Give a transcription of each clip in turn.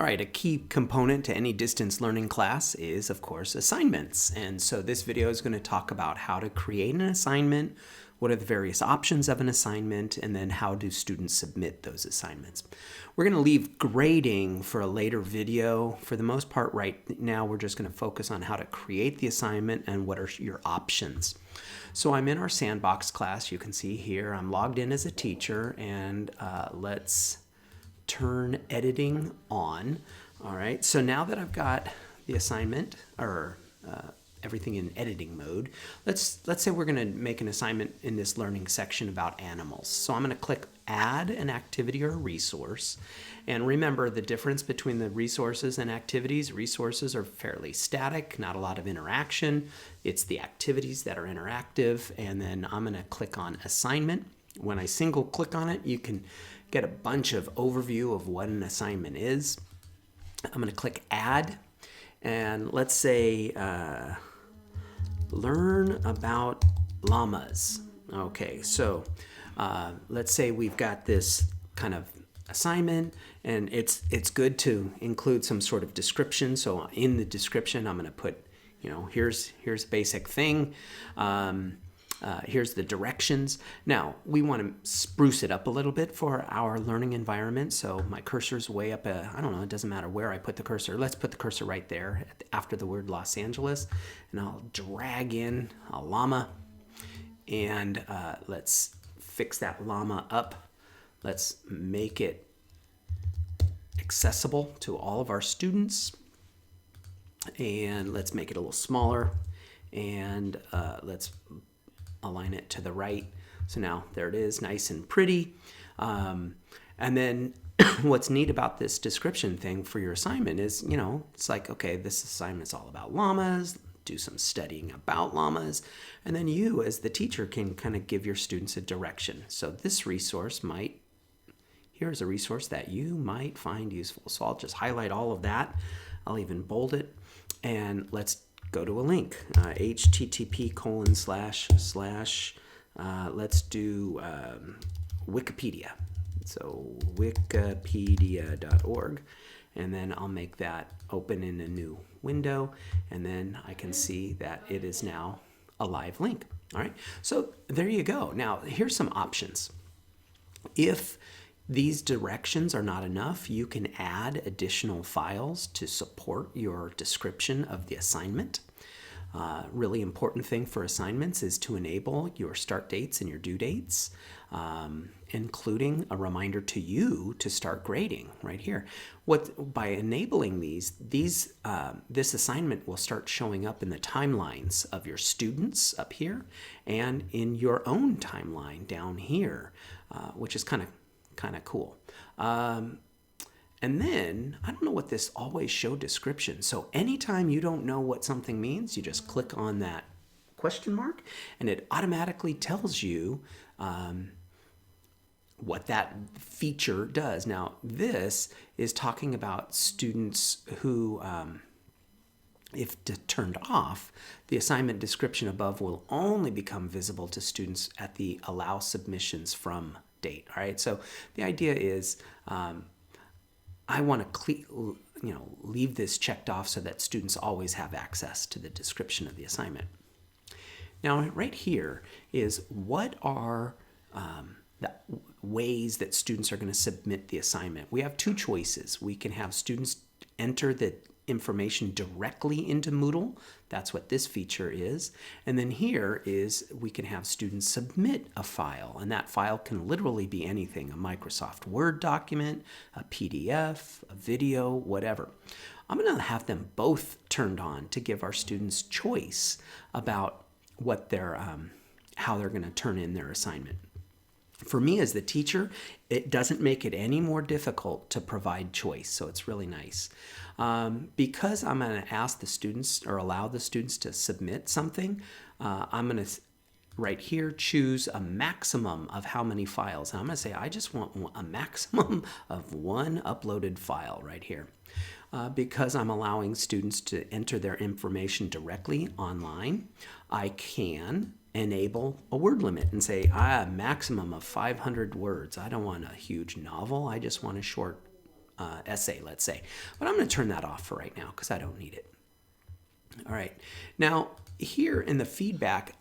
All right, a key component to any distance learning class is, of course, assignments. And so this video is going to talk about how to create an assignment, what are the various options of an assignment, and then how do students submit those assignments. We're going to leave grading for a later video. For the most part right now, we're just going to focus on how to create the assignment and what are your options. So I'm in our sandbox class. You can see here I'm logged in as a teacher, and let's turn editing on. All right, so now that I've got the assignment or everything in editing mode, let's say we're going to make an assignment in this learning section about animals. So I'm going to click add an activity or a resource. And remember the difference between the resources and activities. Resources are fairly static, not a lot of interaction. It's the activities that are interactive. And then I'm going to click on assignment. When I single click on it, you can get a bunch of overview of what an assignment is. I'm going to click add, and let's say learn about llamas. Okay, so let's say we've got this kind of assignment, and it's good to include some sort of description. So in the description, I'm going to put, here's basic thing. Here's the directions. Now, we want to spruce it up a little bit for our learning environment. So my cursor's way up, I don't know, it doesn't matter where I put the cursor. Let's put the cursor right there after the word Los Angeles. And I'll drag in a llama. And let's fix that llama up. Let's make it accessible to all of our students. And let's make it a little smaller. And let's align it to the right. So now there it is, nice and pretty. And then what's neat about this description thing for your assignment is, it's like, okay, this assignment's all about llamas, do some studying about llamas, and then you as the teacher can kind of give your students a direction. So this resource here's a resource that you might find useful. So I'll just highlight all of that. I'll even bold it, and let's go to a link, http:// let's do Wikipedia. So wikipedia.org, and then I'll make that open in a new window, and then I can see that it is now a live link. All right, so there you go. Now here's some options. If these directions are not enough, you can add additional files to support your description of the assignment. Really important thing for assignments is to enable your start dates and your due dates, including a reminder to you to start grading right here. By enabling this assignment will start showing up in the timelines of your students up here and in your own timeline down here, which is kind of cool. And then, I don't know what this always show description. So anytime you don't know what something means, you just click on that question mark, and it automatically tells you what that feature does. Now, this is talking about students who, if turned off, the assignment description above will only become visible to students at the allow submissions from date. All right, so the idea is I want to leave this checked off so that students always have access to the description of the assignment. Now right here is what are the ways that students are going to submit the assignment. We have two choices. We can have students enter the information directly into Moodle. That's what this feature is. And then here is we can have students submit a file, and that file can literally be anything, a Microsoft Word document, a PDF, a video, whatever. I'm going to have them both turned on to give our students choice about what how they're going to turn in their assignment. For me as the teacher, it doesn't make it any more difficult to provide choice, so it's really nice. Because I'm going to ask the students or allow the students to submit something, I'm going to right here choose a maximum of how many files. And I'm going to say I just want a maximum of one uploaded file right here. Because I'm allowing students to enter their information directly online, I can enable a word limit and say, a maximum of 500 words. I don't want a huge novel. I just want a short essay, let's say. But I'm going to turn that off for right now because I don't need it. All right. Now, here in the feedback,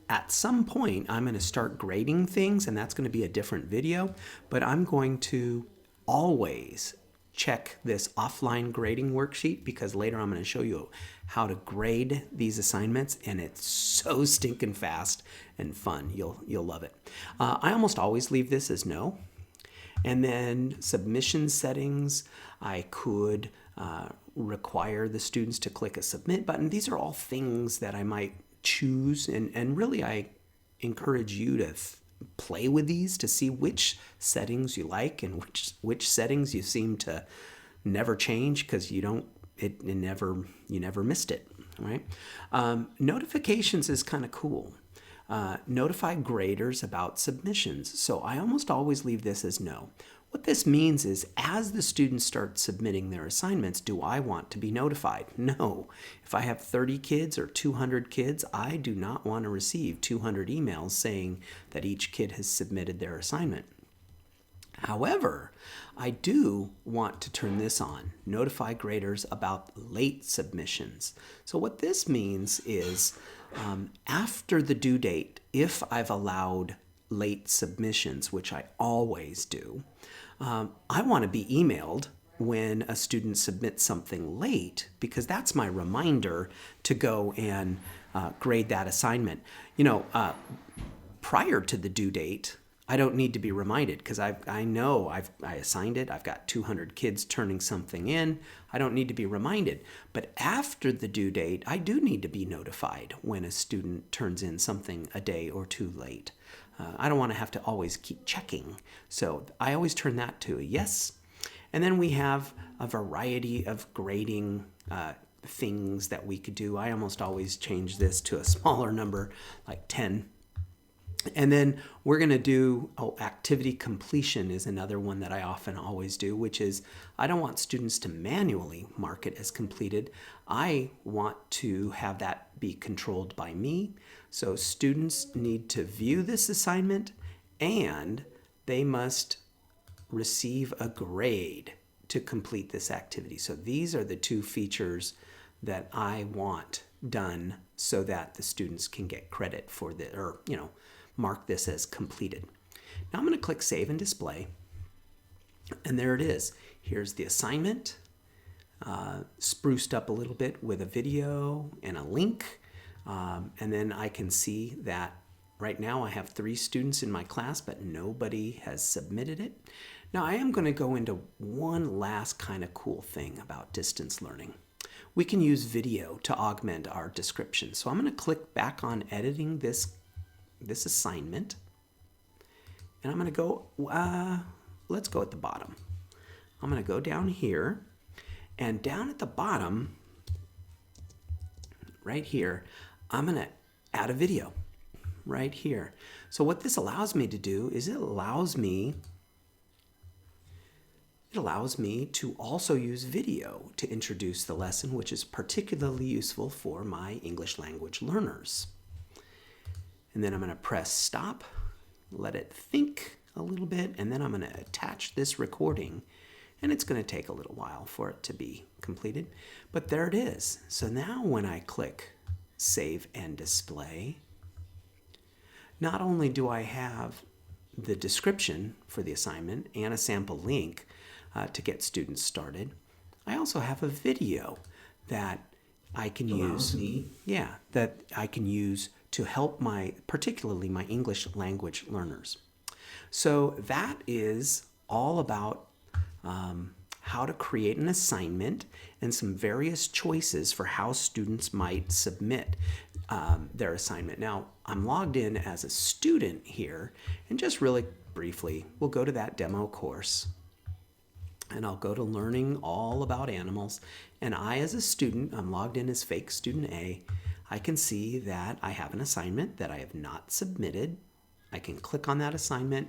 at some point, I'm going to start grading things, and that's going to be a different video. But I'm going to always check this offline grading worksheet because later I'm going to show you how to grade these assignments, and it's so stinking fast and fun. You'll love it. I almost always leave this as no. And then submission settings, I could require the students to click a submit button. These are all things that I might choose, and really I encourage you to play with these to see which settings you like and which settings you seem to never change because you never missed it, right? Notifications is kind of cool. Notify graders about submissions. So I almost always leave this as no. What this means is as the students start submitting their assignments, do I want to be notified? No. If I have 30 kids or 200 kids, I do not want to receive 200 emails saying that each kid has submitted their assignment. However, I do want to turn this on, notify graders about late submissions. So what this means is after the due date, if I've allowed late submissions, which I always do, I want to be emailed when a student submits something late because that's my reminder to go and grade that assignment. Prior to the due date, I don't need to be reminded because I know I assigned it. I've got 200 kids turning something in. I don't need to be reminded. But after the due date, I do need to be notified when a student turns in something a day or two late. I don't want to have to always keep checking. So I always turn that to a yes. And then we have a variety of grading things that we could do. I almost always change this to a smaller number, like 10. And then we're going to do, activity completion is another one that I often always do, which is I don't want students to manually mark it as completed. I want to have that be controlled by me. So students need to view this assignment and they must receive a grade to complete this activity. So these are the two features that I want done so that the students can get credit for mark this as completed. Now I'm going to click Save and Display. And there it is. Here's the assignment, spruced up a little bit with a video and a link. And then I can see that right now I have 3 students in my class, but nobody has submitted it. Now I am going to go into one last kind of cool thing about distance learning. We can use video to augment our description. So I'm going to click back on editing this assignment. And I'm going to go, let's go at the bottom. I'm going to go down here. And down at the bottom, right here, I'm going to add a video right here. So what this allows me to do is it allows me to also use video to introduce the lesson, which is particularly useful for my English language learners. And then I'm going to press stop, let it think a little bit, and then I'm going to attach this recording, and it's going to take a little while for it to be completed. But there it is. So now when I click Save and Display, not only do I have the description for the assignment and a sample link to get students started, I also have a video that I can use. That I can use to help particularly my English language learners. So that is all about how to create an assignment and some various choices for how students might submit their assignment. Now, I'm logged in as a student here, and just really briefly, we'll go to that demo course, and I'll go to learning all about animals. And I, as a student, I'm logged in as fake student A. I can see that I have an assignment that I have not submitted. I can click on that assignment.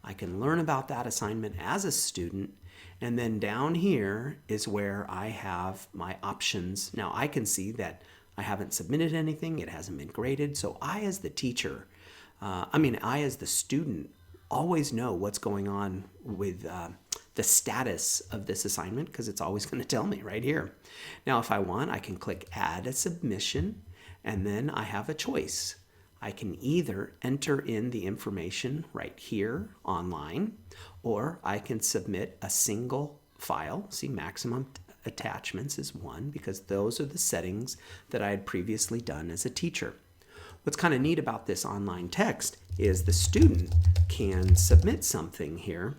I can learn about that assignment as a student. And then down here is where I have my options. Now I can see that I haven't submitted anything. It hasn't been graded. So I, as the teacher, I as the student, always know what's going on with the the status of this assignment because it's always going to tell me right here. Now, if I want, I can click Add a Submission, and then I have a choice. I can either enter in the information right here online, or I can submit a single file. See, maximum attachments is 1 because those are the settings that I had previously done as a teacher. What's kind of neat about this online text is the student can submit something here,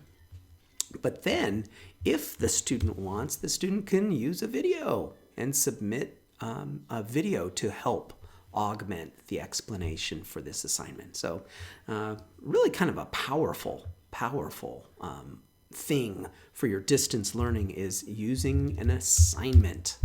but then if the student wants, the student can use a video and submit a video to help augment the explanation for this assignment. So really kind of a powerful thing for your distance learning is using an assignment.